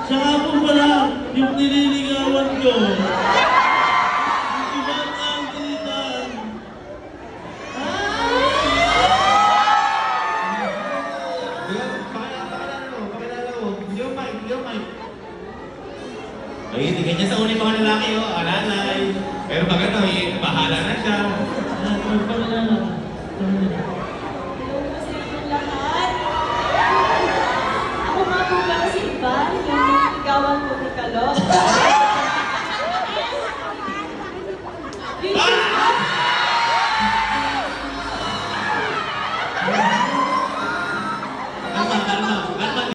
Siya nga po pala, yung nililigawan ko. Hindi ba ang tinitan? Pakilala mo. Yung mic. Ay, hindi ganyan sa uling mga lalaki, oh. Alalay. Pero pag ano, bahala na siya. Pagpapalala.